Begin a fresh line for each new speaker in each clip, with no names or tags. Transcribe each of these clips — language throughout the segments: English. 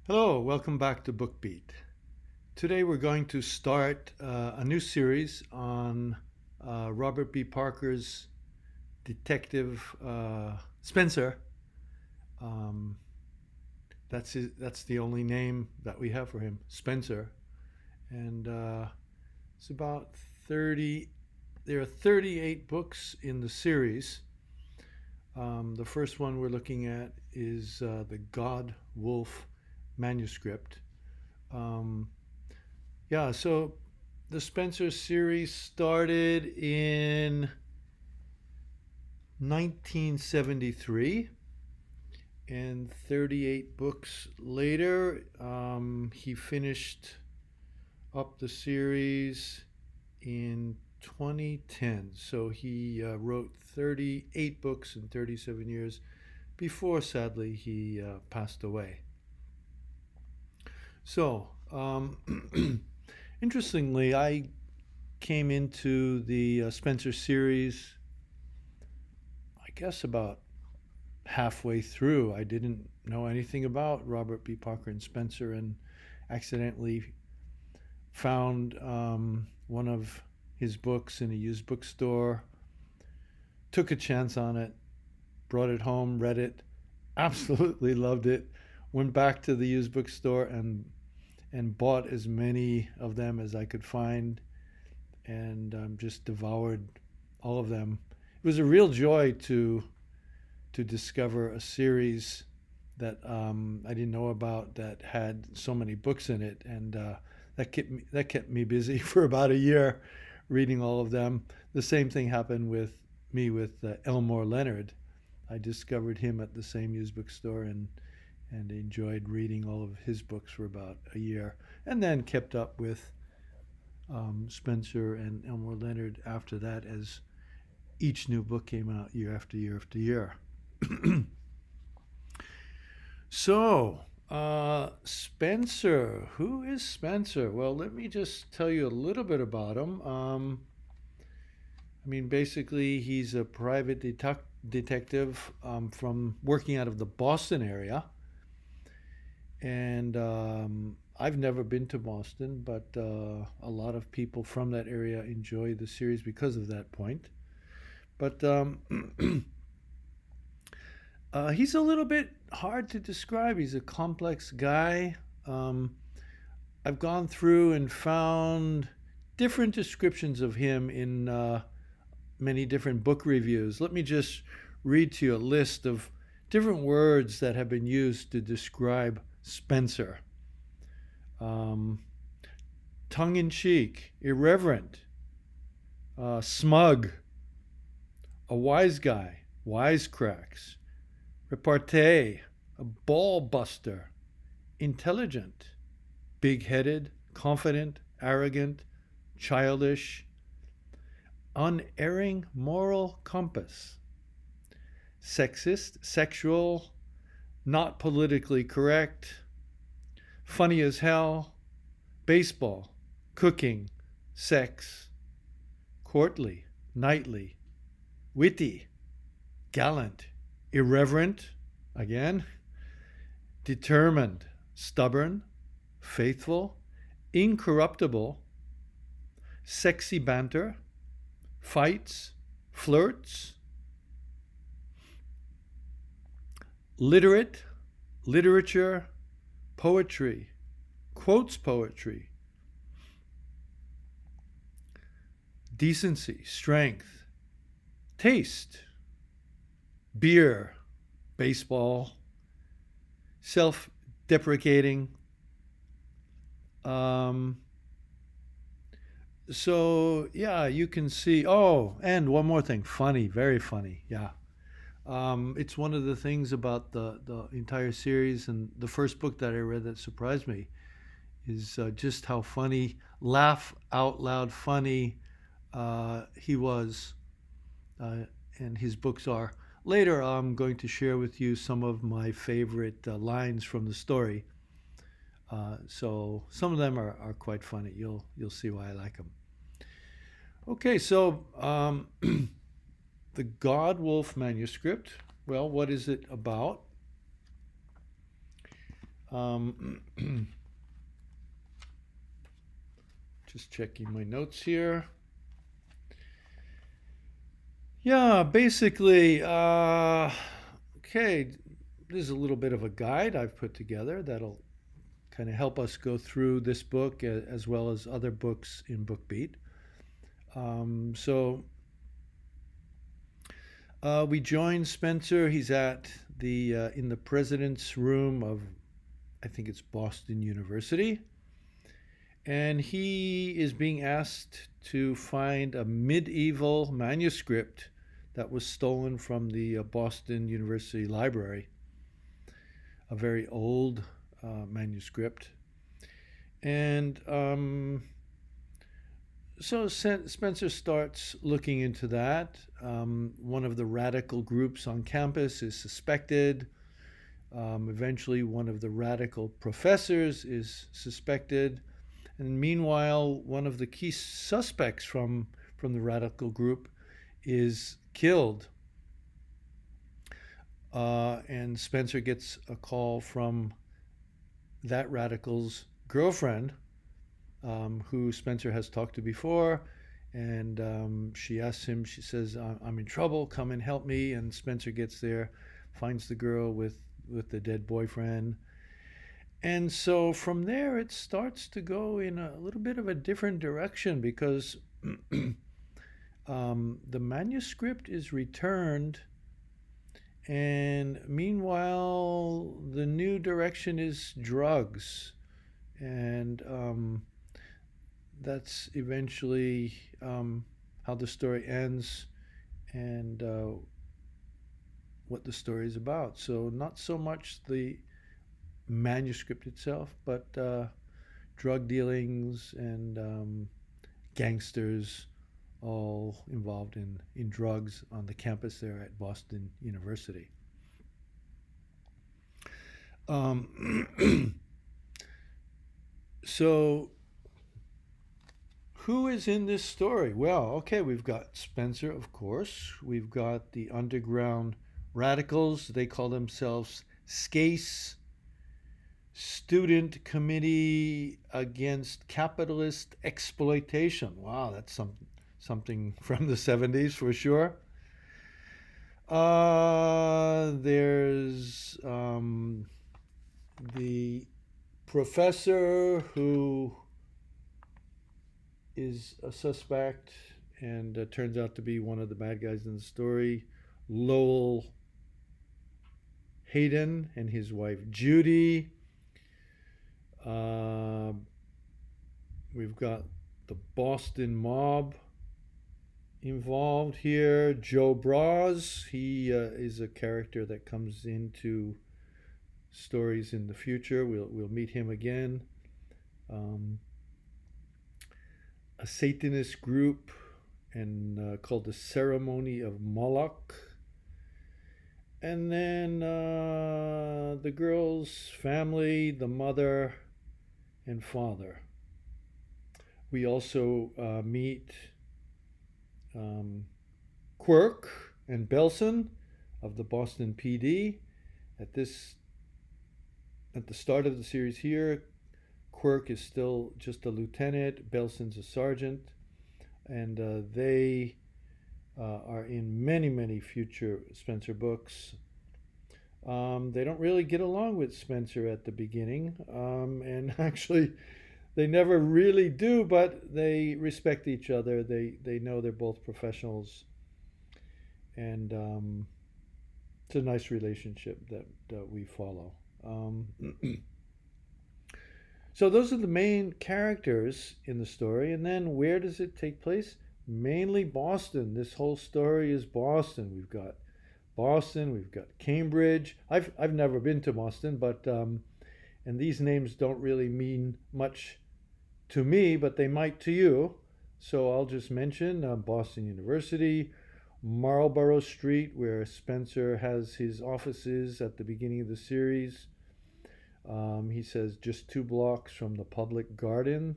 Hello, welcome back to BookBeat. Today we're going to start a new series on Robert B. Parker's detective Spenser. Um, that's the only name that we have for him, Spenser. And it's about 30, there are 38 books in the series. The first one we're looking at is the Godwulf Manuscript. Um, Yeah, so the Spenser series started in 1973, and 38 books later, he finished up the series in 2010. So he wrote 38 books in 37 years before, sadly, he passed away. So, interestingly, I came into the Spenser series, I guess, about halfway through. I didn't know anything about Robert B. Parker and Spenser, and accidentally found one of his books in a used bookstore. Took a chance on it, brought it home, read it, absolutely loved it. Went back to the used bookstore and bought as many of them as I could find, and just devoured all of them. It was a real joy to discover a series that I didn't know about that had so many books in it, and that kept me busy for about a year, reading all of them. The same thing happened with me with Elmore Leonard. I discovered him at the same used bookstore and enjoyed reading all of his books for about a year, and then kept up with Spenser and Elmore Leonard after that as each new book came out year after year after year. So, Spenser. Who is Spenser? Well, let me just tell you a little bit about him. Basically, he's a private detective from working out of the Boston area. And I've never been to Boston, but a lot of people from that area enjoy the series because of that point. But he's a little bit hard to describe. He's a complex guy. Um, I've gone through and found different descriptions of him in many different book reviews. Let me just read to you a list of different words that have been used to describe Spenser. Um, Tongue in cheek, irreverent, smug, a wise guy, wisecracks, repartee, a ball buster, intelligent, big headed, confident, arrogant, childish, unerring moral compass, sexist, sexual, not politically correct, funny as hell, baseball, cooking, sex, courtly, knightly, witty, gallant, irreverent, again, determined, stubborn, faithful, incorruptible, sexy banter, fights, flirts, literate, literature, poetry, quotes poetry, decency, strength, taste, beer, baseball, self deprecating. Um, so, yeah, you can see. Oh, and one more thing, funny, very funny. Yeah. It's one of the things about the entire series, and the first book that I read that surprised me is just how funny, laugh out loud funny he was, uh, and his books are. Later, I'm going to share with you some of my favorite lines from the story. So some of them are quite funny. You'll see why I like them. Okay, so the Godwulf Manuscript. Well, what is it about? Um, just checking my notes here. Yeah, basically, okay, this is a little bit of a guide I've put together that'll kind of help us go through this book as well as other books in BookBeat. So we join Spenser. He's at the in the president's room of, I think it's Boston University, and he is being asked to find a medieval manuscript that was stolen from the Boston University Library, a very old manuscript. And so Spenser starts looking into that. One of the radical groups on campus is suspected. Eventually, one of the radical professors is suspected. And meanwhile, one of the key suspects from the radical group is killed. And Spenser gets a call from that radical's girlfriend, who Spenser has talked to before. And she asks him, she says, I'm in trouble, come and help me. And Spenser gets there, finds the girl with the dead boyfriend. And so from there, it starts to go in a little bit of a different direction because the manuscript is returned. And meanwhile, the new direction is drugs. And that's eventually how the story ends and what the story is about. So, not so much the manuscript itself, but drug dealings and gangsters all involved in drugs on the campus there at Boston University. So, who is in this story? Well, okay, we've got Spenser, of course. We've got the underground radicals. They call themselves SCACE, Student Committee Against Capitalist Exploitation. Wow, that's something from the 70s for sure. There's the professor who is a suspect and turns out to be one of the bad guys in the story, Lowell Hayden and his wife Judy. We've got the Boston mob involved here. Joe Braz, he is a character that comes into stories in the future. We'll meet him again. A Satanist group and called the Ceremony of Moloch. And then the girl's family, the mother and father. We also meet Quirk and Belson of the Boston PD. At the start of the series here, Quirk is still just a lieutenant, Belson's a sergeant, and they are in many future Spenser books. They don't really get along with Spenser at the beginning, and actually they never really do, but they respect each other. They know they're both professionals, and it's a nice relationship that we follow. So those are the main characters in the story, and then where does it take place? Mainly Boston. This whole story is Boston. We've got Boston, we've got Cambridge. I've never been to Boston, but and these names don't really mean much to me, but they might to you. So I'll just mention Boston University, Marlborough Street, where Spenser has his offices at the beginning of the series. He says just 2 blocks from the public garden.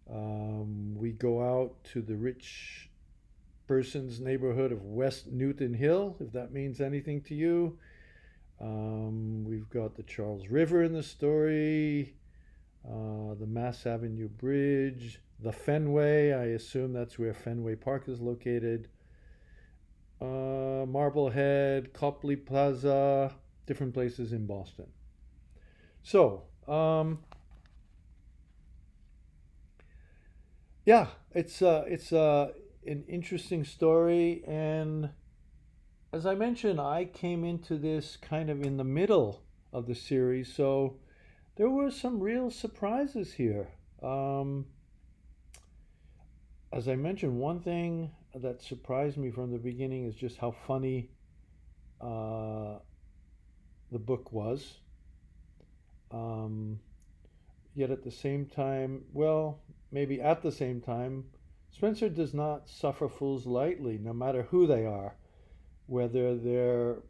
We go out to the rich person's neighborhood of West Newton Hill, if that means anything to you. We've got the Charles River in the story, the Mass Avenue Bridge, the Fenway. I assume that's where Fenway Park is located. Marblehead, Copley Plaza, different places in Boston. So, yeah, it's an interesting story, and as I mentioned, I came into this kind of in the middle of the series, so there were some real surprises here. Um, as I mentioned, one thing that surprised me from the beginning is just how funny uh, the book was. Um, Yet at the same time, well, maybe at the same time, Spenser does not suffer fools lightly, no matter who they are, whether they're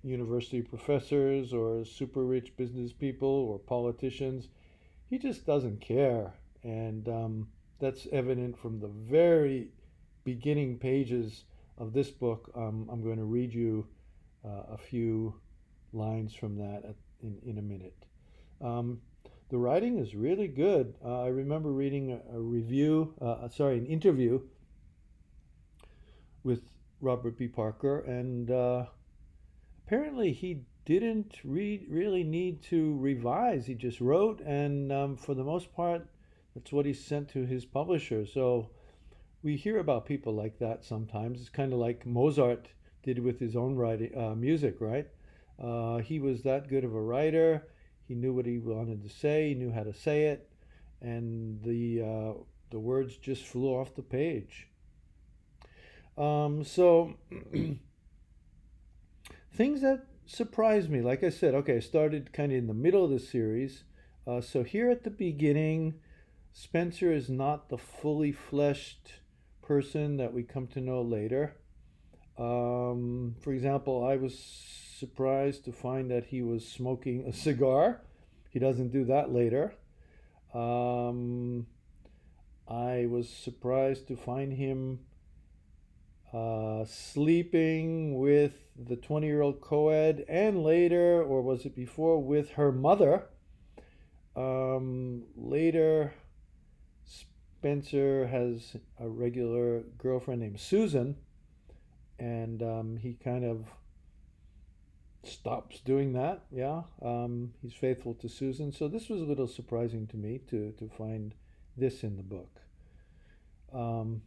university professors or super rich business people or politicians. He just doesn't care. And that's evident from the very beginning pages of this book. I'm going to read you a few lines from that in a minute. Um, the writing is really good. I remember reading a review, an interview with Robert B. Parker, and apparently he didn't really need to revise. He just wrote, and for the most part, that's what he sent to his publisher. So we hear about people like that sometimes. It's kind of like Mozart did with his own writing, music, right? He was that good of a writer. He knew what he wanted to say. He knew how to say it, and the words just flew off the page. So things that surprised me, like I said, okay, I started kind of in the middle of the series. So here at the beginning, Spenser is not the fully fleshed person that we come to know later. For example, I was surprised to find that he was smoking a cigar. He doesn't do that later. Um, I was surprised to find him sleeping with the 20-year-old co-ed, and later, or was it before, with her mother. Later, Spenser has a regular girlfriend named Susan, and he kind of stops doing that. Yeah, he's faithful to Susan. So this was a little surprising to me to find this in the book. Um,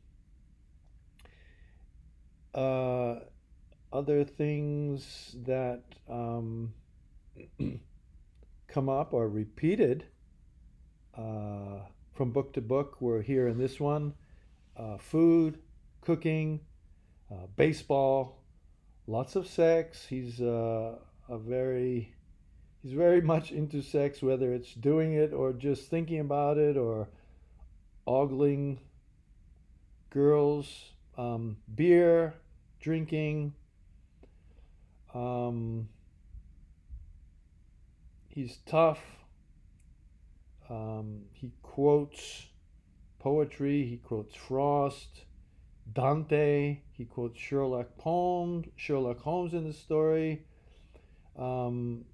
uh, Other things that come up or repeated uh, from book to book were here in this one: food, cooking, baseball, lots of sex. He's very much into sex, whether it's doing it or just thinking about it or ogling girls, beer, drinking. Um, he's tough. He quotes poetry. He quotes Frost, Dante. He quotes Sherlock Holmes in the story. Um,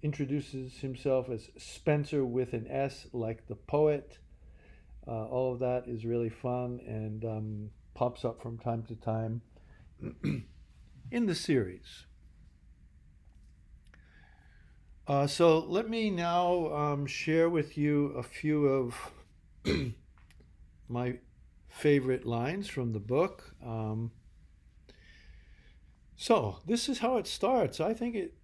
Introduces himself as Spenser with an S, like the poet. All of that is really fun and pops up from time to time in the series. So let me now share with you a few of my favorite lines from the book. So this is how it starts. I think it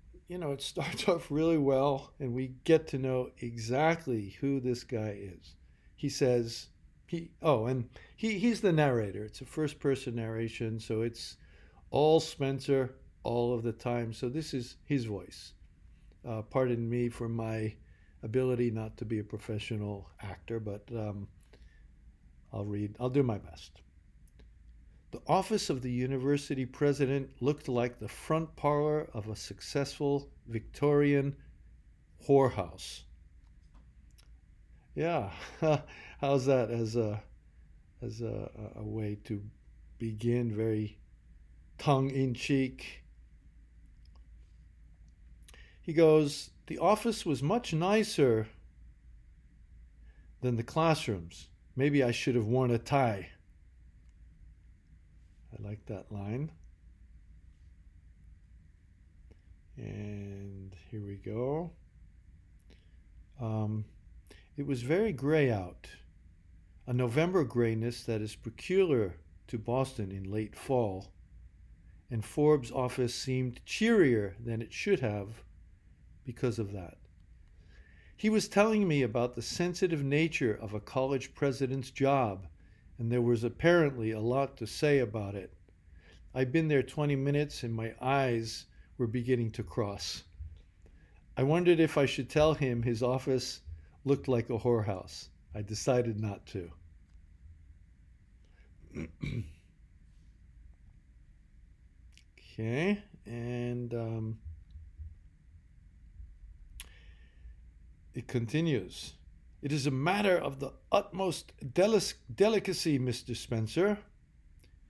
starts off really well, and we get to know exactly who this guy is. He says, he's the narrator. It's a first person narration, so it's all Spenser all of the time. So this is his voice. Pardon me for my ability not to be a professional actor, but I'll do my best. The office of the university president looked like the front parlor of a successful Victorian whorehouse. Yeah, how's that as a way to begin very tongue in cheek? He goes, "The office was much nicer than the classrooms. Maybe I should have worn a tie." I like that line. And here we go. It was very gray out, a November grayness that is peculiar to Boston in late fall, and Forbes' office seemed cheerier than it should have because of that. He was telling me about the sensitive nature of a college president's job, and there was apparently a lot to say about it. I'd been there 20 minutes and my eyes were beginning to cross. I wondered if I should tell him his office looked like a whorehouse. I decided not to. Okay, and it continues. "It is a matter of the utmost delicacy, Mr. Spenser."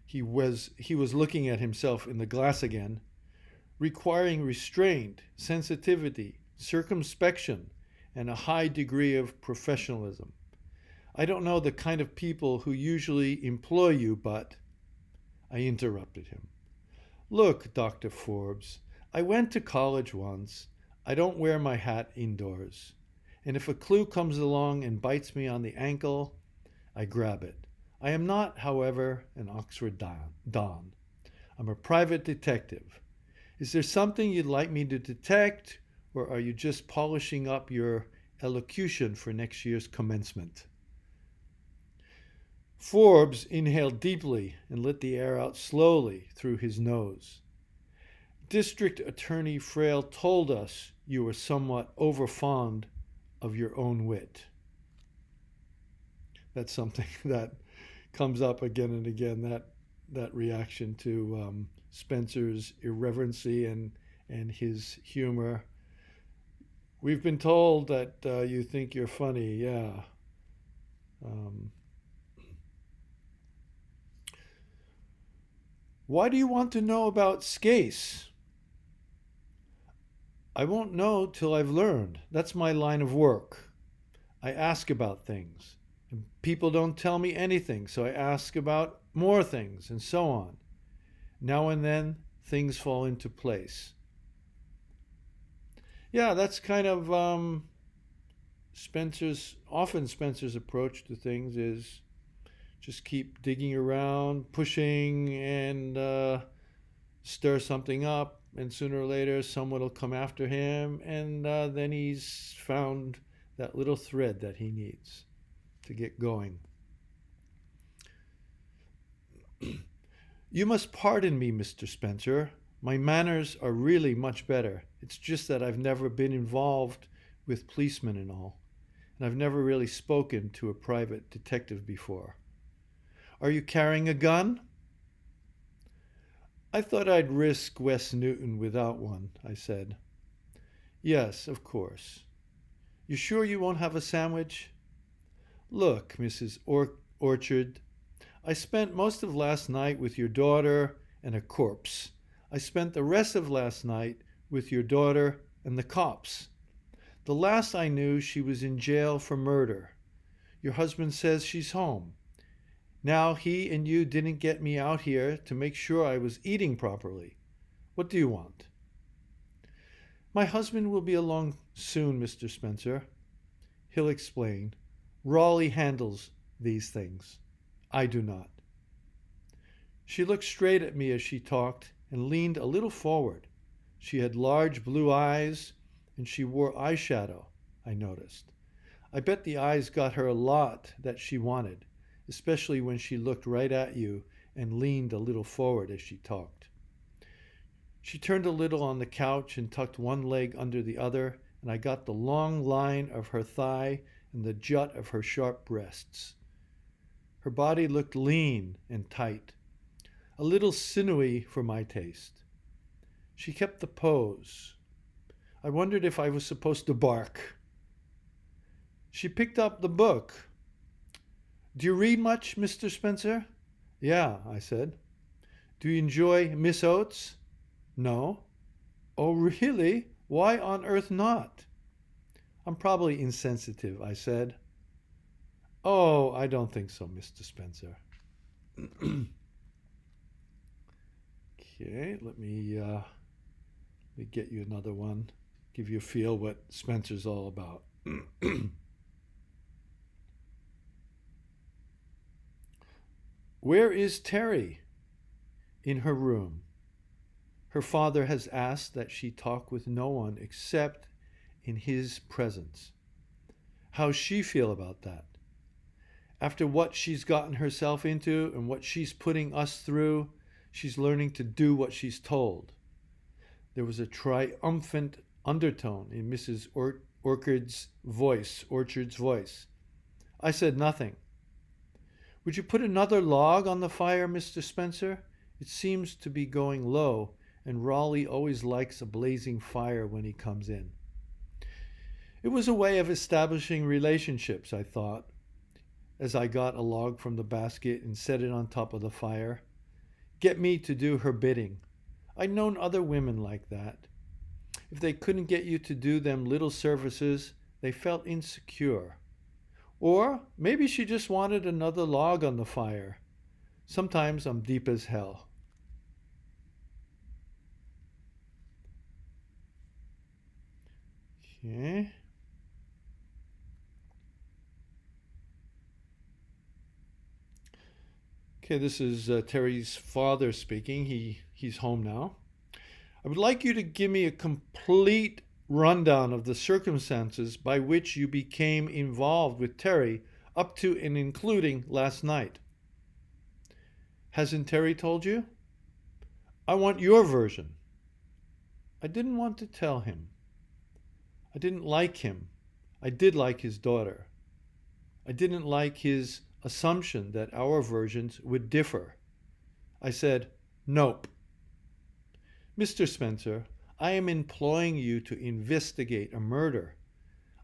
He was looking at himself in the glass again. "Requiring restraint, sensitivity, circumspection, and a high degree of professionalism. I don't know the kind of people who usually employ you, but—" I interrupted him. "Look, Dr. Forbes, I went to college once. I don't wear my hat indoors. And if a clue comes along and bites me on the ankle, I grab it. I am not, however, an Oxford Don. I'm a private detective. Is there something you'd like me to detect, or are you just polishing up your elocution for next year's commencement?" Forbes inhaled deeply and let the air out slowly through his nose. "District Attorney Frail told us you were somewhat overfond of your own wit." That's something that comes up again and again, that reaction to Spenser's irreverency and his humor. "We've been told that you think you're funny, yeah." "Why do you want to know about Scase?" "I won't know till I've learned. That's my line of work. I ask about things. And people don't tell me anything, so I ask about more things, and so on. Now and then, things fall into place." Yeah, that's kind of Spenser's approach to things is just keep digging around, pushing, and stir something up. And sooner or later, someone will come after him, and then he's found that little thread that he needs to get going. "You must pardon me, Mr. Spenser. My manners are really much better. It's just that I've never been involved with policemen and all, and I've never really spoken to a private detective before. Are you carrying a gun?" "I thought I'd risk West Newton without one," I said. "Yes, of course. You sure you won't have a sandwich?" "Look, Mrs. Orchard, I spent most of last night with your daughter and a corpse. I spent the rest of last night with your daughter and the cops. The last I knew, she was in jail for murder. Your husband says she's home. Now he and you didn't get me out here to make sure I was eating properly. What do you want?" "My husband will be along soon, Mr. Spenser. He'll explain. Raleigh handles these things. I do not." She looked straight at me as she talked and leaned a little forward. She had large blue eyes, and she wore eyeshadow, I noticed. I bet the eyes got her a lot that she wanted, especially when she looked right at you and leaned a little forward as she talked. She turned a little on the couch and tucked one leg under the other, and I got the long line of her thigh and the jut of her sharp breasts. Her body looked lean and tight, a little sinewy for my taste. She kept the pose. I wondered if I was supposed to bark. She picked up the book. "Do you read much, Mr. Spenser?" "Yeah," I said. "Do you enjoy Miss Oates?" "No." "Oh, really? Why on earth not? I'm probably insensitive, I said. Oh, I don't think so, Mr. Spenser. Okay, let me get you another one. Give you a feel what Spenser's all about. Where is Terry? In her room. Her father has asked that she talk with no one except in his presence. How's she feel about that? After what she's gotten herself into and what she's putting us through, she's learning to do what she's told. There was a triumphant undertone in Mrs. Orchard's voice. I said nothing. Would you put another log on the fire, Mr. Spenser? It seems to be going low, and Raleigh always likes a blazing fire when he comes in. It was a way of establishing relationships, I thought, as I got a log from the basket and set it on top of the fire. Get me to do her bidding. I'd known other women like that. If they couldn't get you to do them little services, they felt insecure. Or maybe she just wanted another log on the fire. Sometimes I'm deep as hell. Okay. Okay, this is Terry's father speaking. He's home now. I would like you to give me a complete rundown of the circumstances by which you became involved with Terry up to and including last night. Hasn't Terry told you? I want your version. I didn't want to tell him. I didn't like him. I did like his daughter. I didn't like his assumption that our versions would differ. I said, nope. Mr. Spenser, I am employing you to investigate a murder.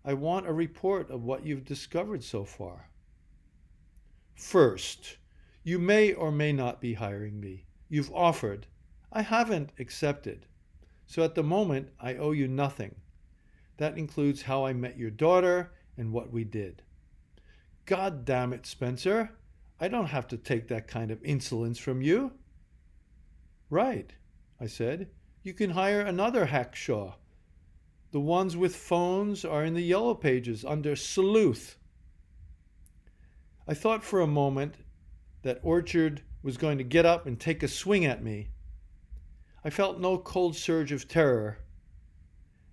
I want a report of what you've discovered so far. First, you may or may not be hiring me. You've offered. I haven't accepted. So at the moment, I owe you nothing. That includes how I met your daughter and what we did. God damn it, Spenser. I don't have to take that kind of insolence from you. Right, I said. You can hire another hackshaw. The ones with phones are in the yellow pages under sleuth. I thought for a moment that Orchard was going to get up and take a swing at me. I felt no cold surge of terror.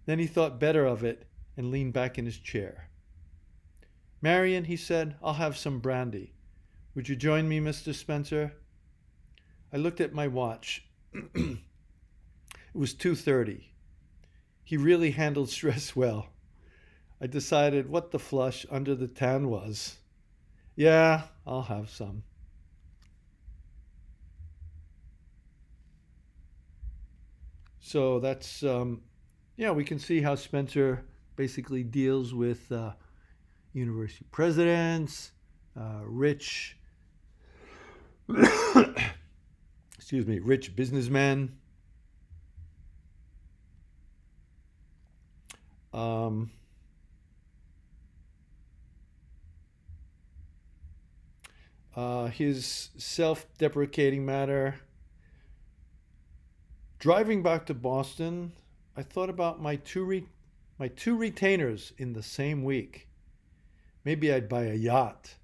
Then he thought better of it and leaned back in his chair. Marion, he said, I'll have some brandy. Would you join me, Mr. Spenser? I looked at my watch. It was 2:30. He really handled stress well. I decided what the flush under the tan was. Yeah, I'll have some. So that's, we can see how Spenser basically deals with university presidents, rich, rich businessmen. His self-deprecating manner. Driving back to Boston, I thought about my two retainers in the same week. Maybe I'd buy a yacht.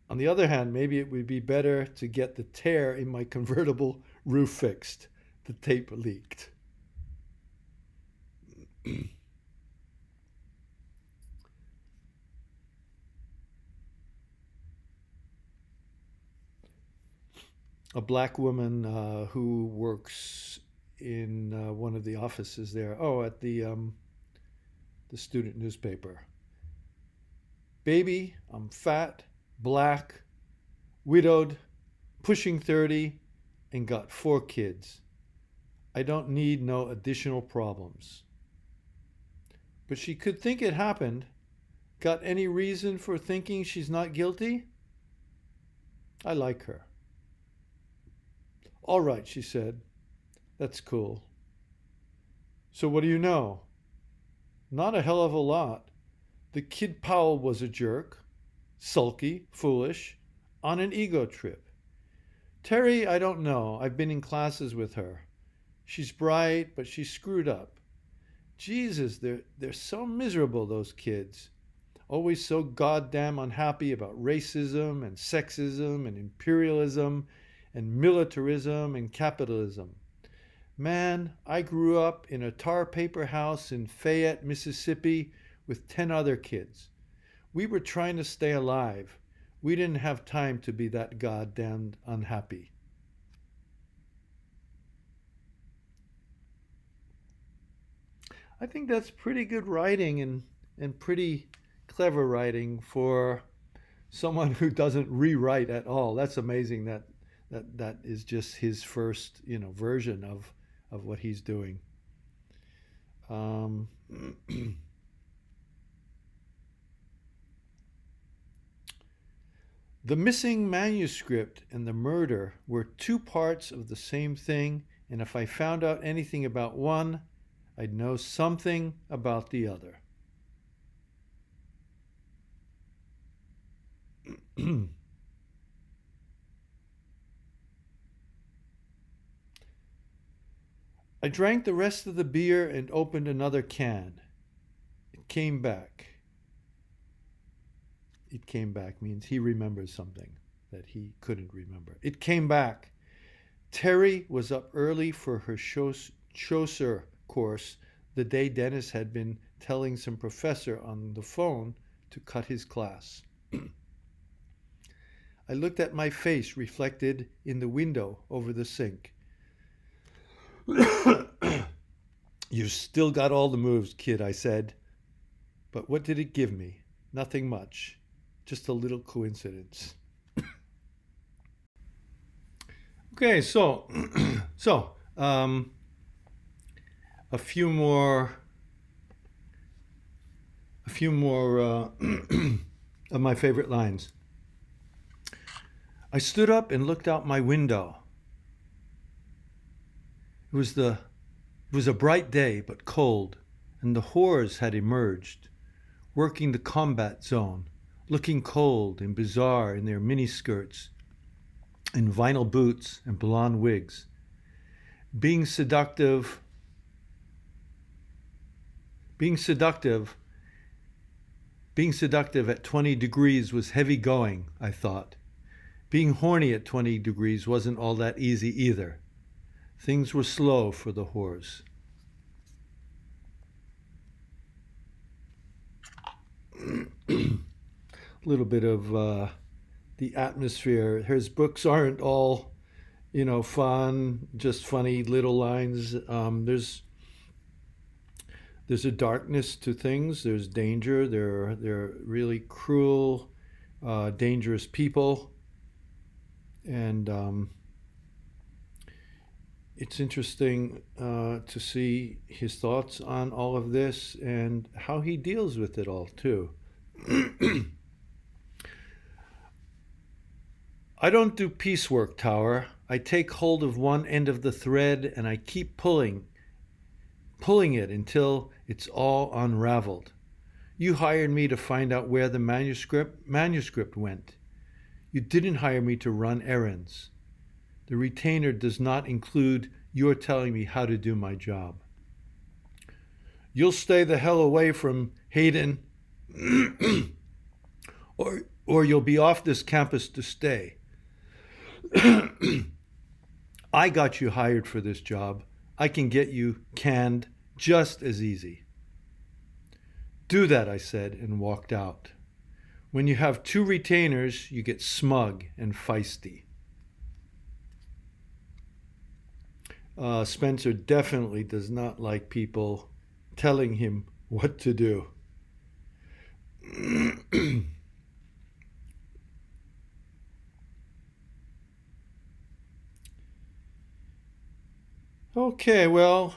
On the other hand, maybe it would be better to get the tear in my convertible roof fixed. The tape leaked. A black woman who works in one of the offices there. Oh, at the student newspaper. Baby, I'm fat, black, widowed, pushing 30, and got 4 kids. I don't need no additional problems. But she could think it happened. Got any reason for thinking she's not guilty? I like her. All right, she said. That's cool. So what do you know? Not a hell of a lot. The kid Powell was a jerk, sulky, foolish, on an ego trip. Terry, I don't know. I've been in classes with her. She's bright, but she's screwed up. Jesus, they're so miserable, those kids. Always so goddamn unhappy about racism and sexism and imperialism and militarism and capitalism. Man, I grew up in a tar paper house in Fayette, Mississippi with 10 other kids. We were trying to stay alive. We didn't have time to be that goddamned unhappy. I think that's pretty good writing and pretty clever writing for someone who doesn't rewrite at all. That's amazing that is just his first, version of what he's doing. Um, the missing manuscript and the murder were two parts of the same thing, and if I found out anything about one, I'd know something about the other. I drank the rest of the beer and opened another can. It came back. It came back means he remembers something that he couldn't remember. It came back. Terry was up early for her Chaucer course the day Dennis had been telling some professor on the phone to cut his class. I looked at my face reflected in the window over the sink. You've still got all the moves, kid, I said. But what did it give me? Nothing much. Just a little coincidence. Okay, so a few more of my favorite lines. I stood up and looked out my window. It was a bright day, but cold, and the whores had emerged, working the combat zone, looking cold and bizarre in their miniskirts and vinyl boots and blonde wigs. Being seductive at 20 degrees was heavy going, I thought. Being horny at 20 degrees wasn't all that easy either. Things were slow for the whores. A little bit of the atmosphere. His books aren't all, fun, just funny little lines. There's a darkness to things. There's danger. They're really cruel, dangerous people, and it's interesting to see his thoughts on all of this and how he deals with it all too. I don't do piecework, Tower. I take hold of one end of the thread and I keep pulling it until it's all unraveled. You hired me to find out where the manuscript went. You didn't hire me to run errands. The retainer does not include your telling me how to do my job. You'll stay the hell away from Hayden or you'll be off this campus to stay. I got you hired for this job. I can get you canned just as easy. Do that, I said, and walked out. When you have two retainers, you get smug and feisty. Spenser definitely does not like people telling him what to do. Okay, well,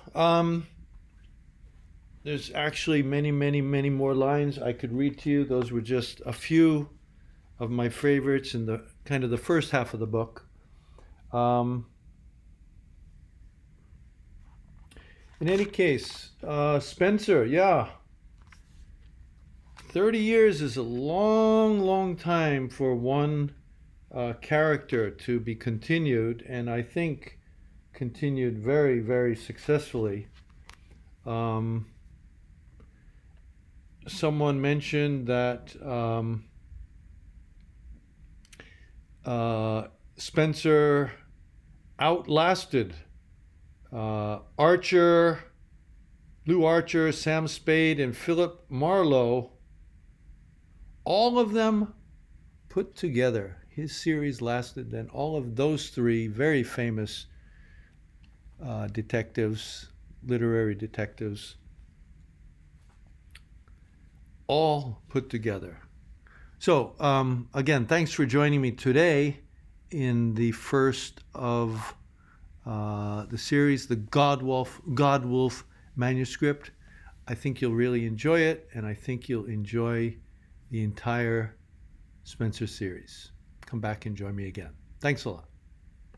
there's actually many, many, many more lines I could read to you. Those were just a few of my favorites in the kind of the first half of the book. In any case, Spenser, yeah. 30 years is a long, long time for one character to be continued, and I think continued very, very successfully. Someone mentioned that Spenser outlasted Archer, Lou Archer, Sam Spade, and Philip Marlowe. All of them put together. His series lasted then. All of those three very famous detectives, literary detectives, all put together. So, again, thanks for joining me today in the first of the series, the Godwulf Manuscript. I think you'll really enjoy it, and I think you'll enjoy the entire Spenser series. Come back and join me again. Thanks a lot.